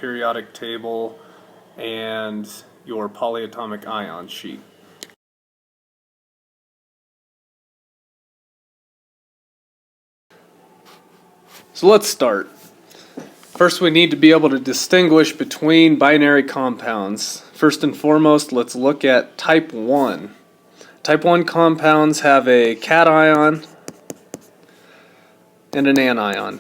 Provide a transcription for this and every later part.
periodic table and your polyatomic ion sheet. So let's start. First, we need to be able to distinguish between binary compounds. First and foremost, let's look at type 1. Type 1 compounds have a cation and an anion.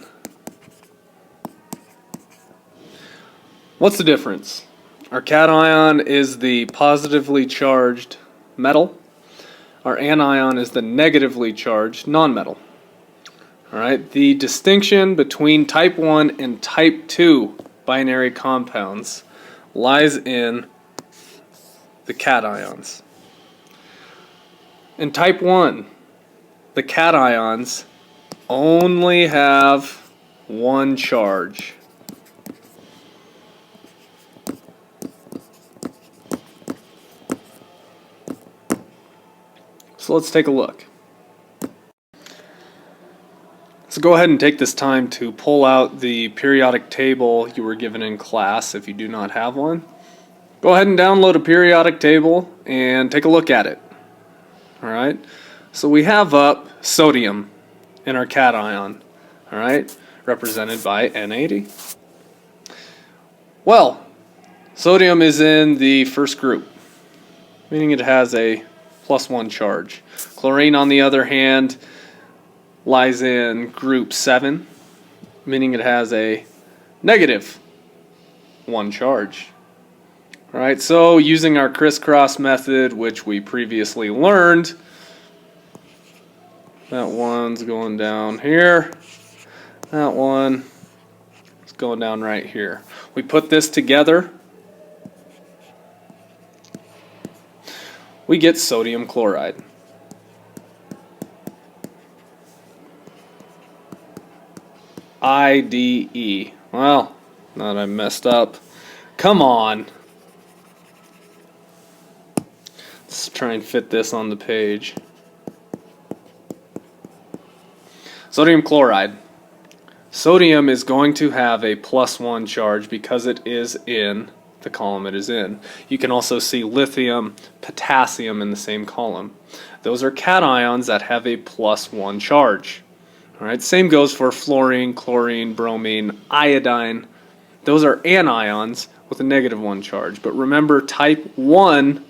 What's the difference? Our cation is the positively charged metal. Our anion is the negatively charged nonmetal. Alright, the distinction between type 1 and type 2 binary compounds lies in the cations. In type 1, the cations only have one charge. So let's take a look. So go ahead and take this time to pull out the periodic table you were given in class if you do not have one. Go ahead and download a periodic table and take a look at it. Alright, so we have up sodium in our cation, alright, represented by N80. Well, sodium is in the first group, meaning it has a +1 charge. Chlorine, on the other hand, lies in group 7, meaning it has a -1 charge. Alright, so using our crisscross method, which we previously learned, that one's going down here, that one is going down right here. We put this together, we get sodium chloride. IDE. Well, now that I messed up. Come on. Let's try and fit this on the page. Sodium chloride. Sodium is going to have a +1 charge because it is in the column it is in. You can also see lithium, potassium in the same column. Those are cations that have a +1 charge. Alright, same goes for fluorine, chlorine, bromine, iodine. Those are anions with a -1 charge. But remember, type 1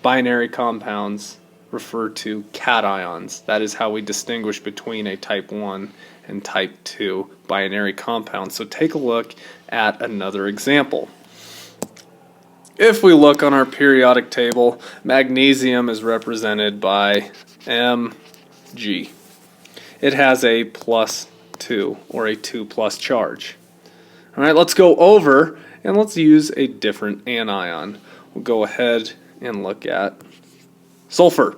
binary compounds refer to cations. That is how we distinguish between a type 1 and type 2 binary compound. So take a look at another example. If we look on our periodic table, magnesium is represented by Mg. It has a +2 or a 2+ charge. Alright, let's go over and let's use a different anion. We'll go ahead and look at sulfur.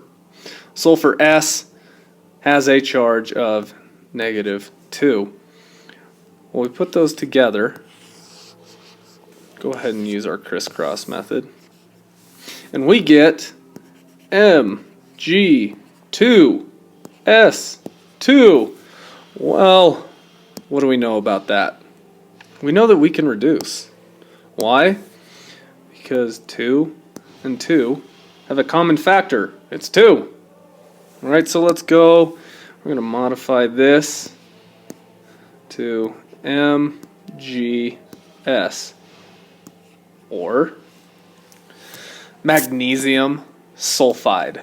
Sulfur S has a charge of -2. When we put those together, go ahead and use our crisscross method, and we get Mg2S2. Well, what do we know about that? We know that we can reduce. Why? Because 2 and 2 have a common factor. It's 2. Alright, so let's go. We're going to modify this to MgS, or magnesium sulfide.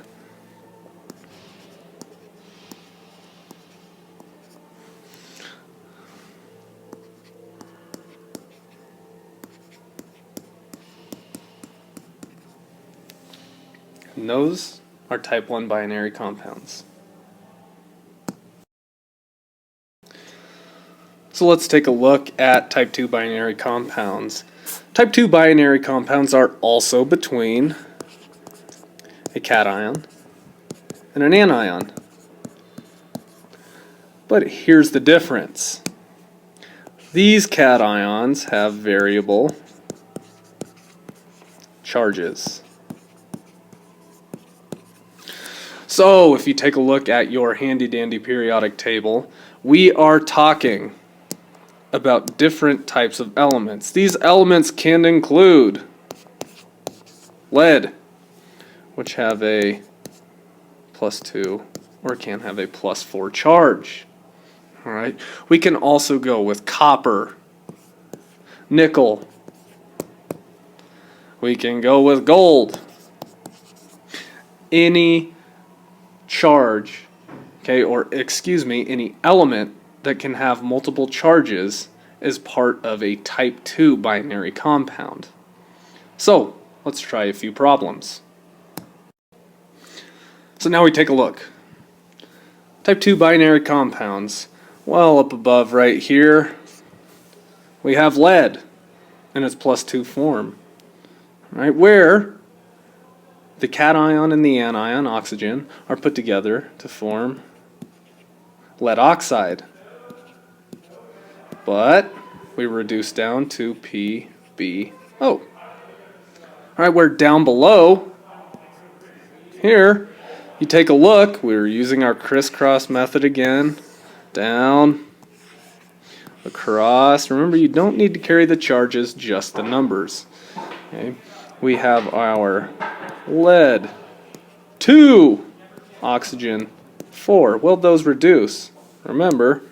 And those are type 1 binary compounds. So let's take a look at type 2 binary compounds. Type 2 binary compounds are also between a cation and an anion. But here's the difference. These cations have variable charges. So if you take a look at your handy dandy periodic table, we are talking about different types of elements. These elements can include lead, which have a +2 or can have a +4 charge. All right. We can also go with copper, nickel. We can go with gold. Any charge, okay, or excuse me, any element that can have multiple charges is part of a type 2 binary compound. So, let's try a few problems. So now we take a look. Type 2 binary compounds. Well, up above right here, we have lead in its +2 form, right? Where the cation and the anion, oxygen, are put together to form lead oxide. But we reduce down to PbO. All right, where down below, here, you take a look, we're using our crisscross method again, down, across. Remember, you don't need to carry the charges, just the numbers. Okay. We have our lead 2, oxygen 4. Will those reduce? Remember,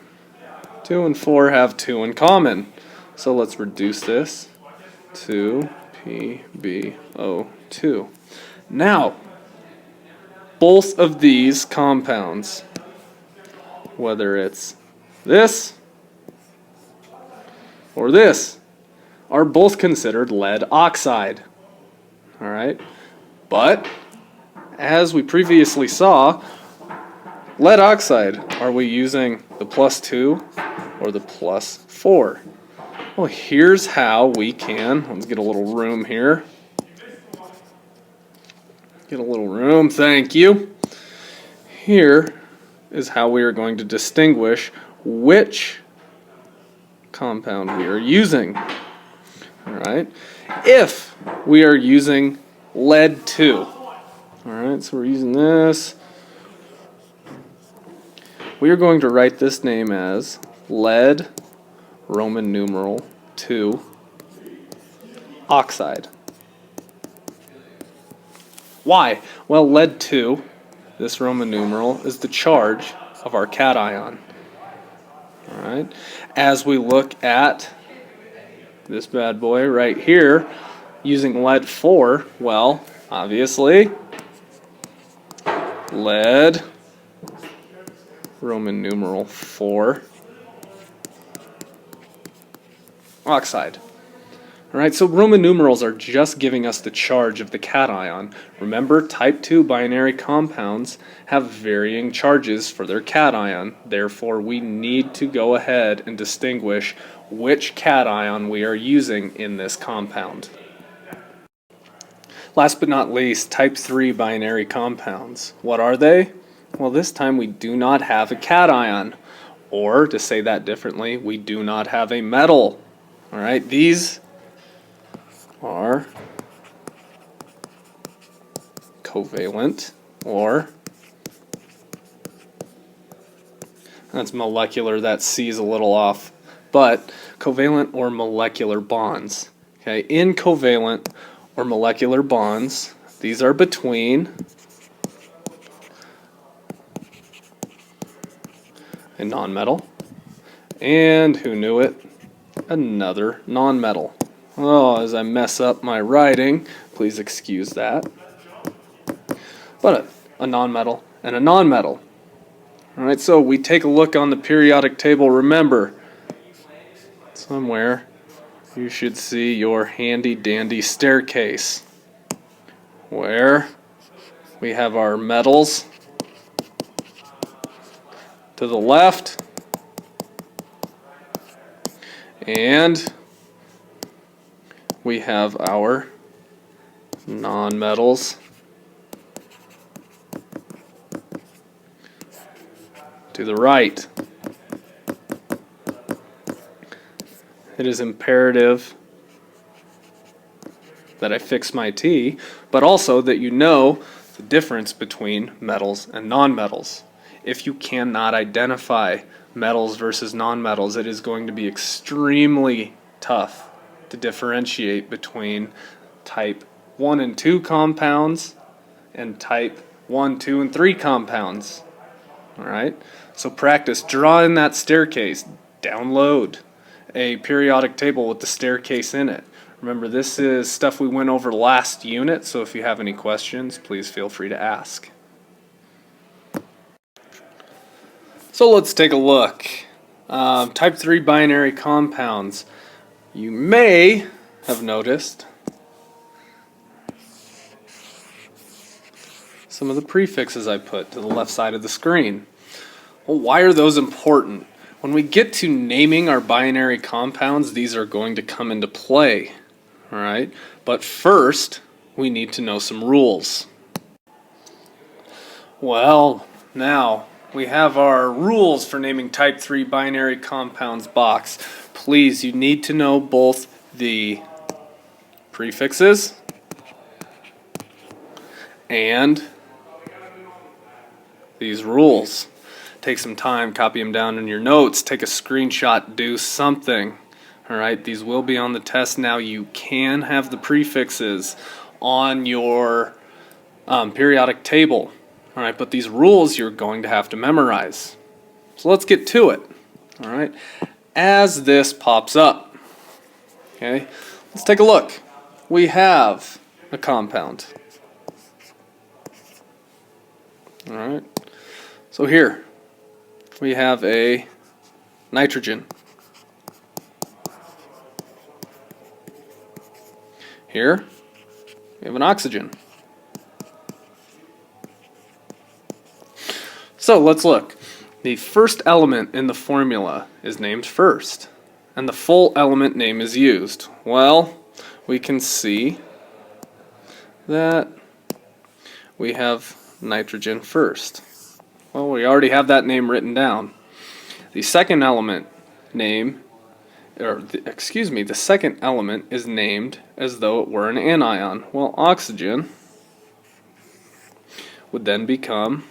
2 and 4 have 2 in common. So let's reduce this to PbO2. Now, both of these compounds, whether it's this or this, are both considered lead oxide. All right? But, as we previously saw, lead oxide, are we using the +2 or the +4? Well, here's how we can, let's get a little room here. Get a little room, thank you. Here is how we are going to distinguish which compound we are using. All right. If we are using lead 2, all right, so we're using this. We are going to write this name as lead, Roman numeral 2, oxide. Why? Well, lead 2, this Roman numeral, is the charge of our cation. All right. As we look at this bad boy right here, using lead 4, well, obviously, lead, Roman numeral 4, oxide. All right, so Roman numerals are just giving us the charge of the cation. Remember, type 2 binary compounds have varying charges for their cation. Therefore, we need to go ahead and distinguish which cation we are using in this compound. Last but not least, type 3 binary compounds. What are they? Well, this time we do not have a cation. Or, to say that differently, we do not have a metal. All right, these are covalent, or that's molecular, that C is a little off, but covalent or molecular bonds. Okay, in covalent or molecular bonds, these are between a nonmetal and, who knew it, another nonmetal. Oh, as I mess up my writing, please excuse that. But a nonmetal and a nonmetal. All right, so we take a look on the periodic table. Remember, somewhere you should see your handy dandy staircase where we have our metals to the left and we have our nonmetals to the right. It is imperative that I fix my T, but also that you know the difference between metals and nonmetals. If you cannot identify metals versus nonmetals, it is going to be extremely tough to differentiate between type 1 and 2 compounds and type 1, 2, and 3 compounds. Alright, so practice. Draw in that staircase. Download a periodic table with the staircase in it. Remember, this is stuff we went over last unit, so if you have any questions, please feel free to ask. So let's take a look. Type 3 binary compounds. You may have noticed some of the prefixes I put to the left side of the screen. Well, why are those important? When we get to naming our binary compounds, these are going to come into play. Alright, but first we need to know some rules. Well, now we have our rules for naming type 3 binary compounds box. Please, you need to know both the prefixes and these rules. Take some time, copy them down in your notes, take a screenshot, do something. Alright, these will be on the test now. You can have the prefixes on your periodic table. Alright, but these rules you're going to have to memorize. So let's get to it. Alright, as this pops up, okay, let's take a look. We have a compound. Alright, so here we have a nitrogen. Here we have an oxygen. So let's look. The first element in the formula is named first, and the full element name is used. Well, we can see that we have nitrogen first. Well, we already have that name written down. The second element name, the second element is named as though it were an anion. Well, oxygen would then become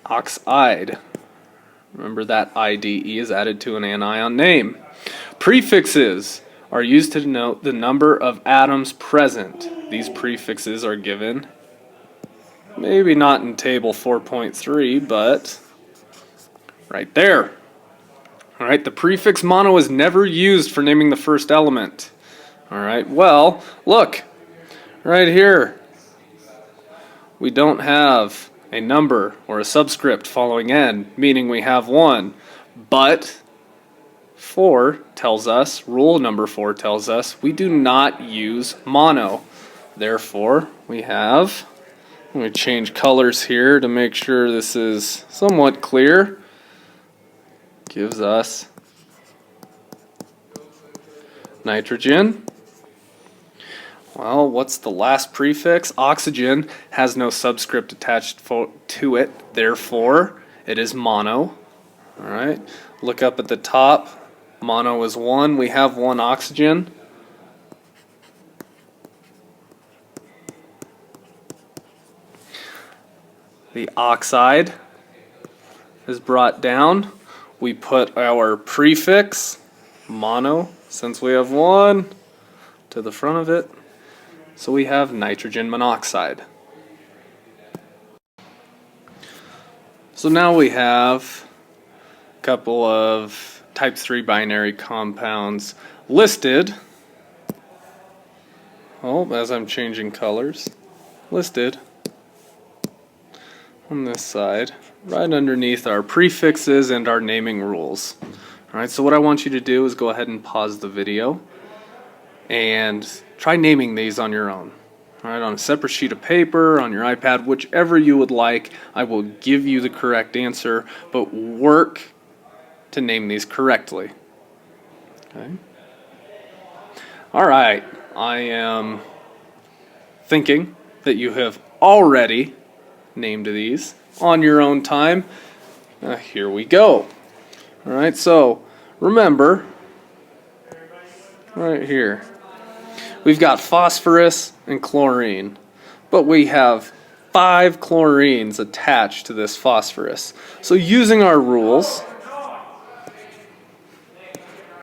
oxide. Remember that IDE is added to an anion name. Prefixes are used to denote the number of atoms present. These prefixes are given, maybe not in table 4.3, but right there. Alright, the prefix mono is never used for naming the first element. Alright, well, look, right here. We don't have a number or a subscript following n, meaning we have 1. But 4 tells us, rule number 4 tells us, we do not use mono. Therefore, we have, let me change colors here to make sure this is somewhat clear. Gives us nitrogen. Well, what's the last prefix? Oxygen has no subscript attached to it, therefore it is mono. Alright, look up at the top. Mono is 1. We have 1 oxygen. The oxide is brought down. We put our prefix, mono, since we have 1, to the front of it. So we have nitrogen monoxide. So now we have a couple of type 3 binary compounds listed. Oh, as I'm changing colors, listed on this side, right underneath our prefixes and our naming rules. Alright, so what I want you to do is go ahead and pause the video and try naming these on your own. Alright, on a separate sheet of paper, on your iPad, whichever you would like. I will give you the correct answer, but work to name these correctly. Okay. Alright, I am thinking that you have already named these on your own time. Here we go. Alright, so remember, right here, we've got phosphorus and chlorine, but we have 5 chlorines attached to this phosphorus. So using our rules,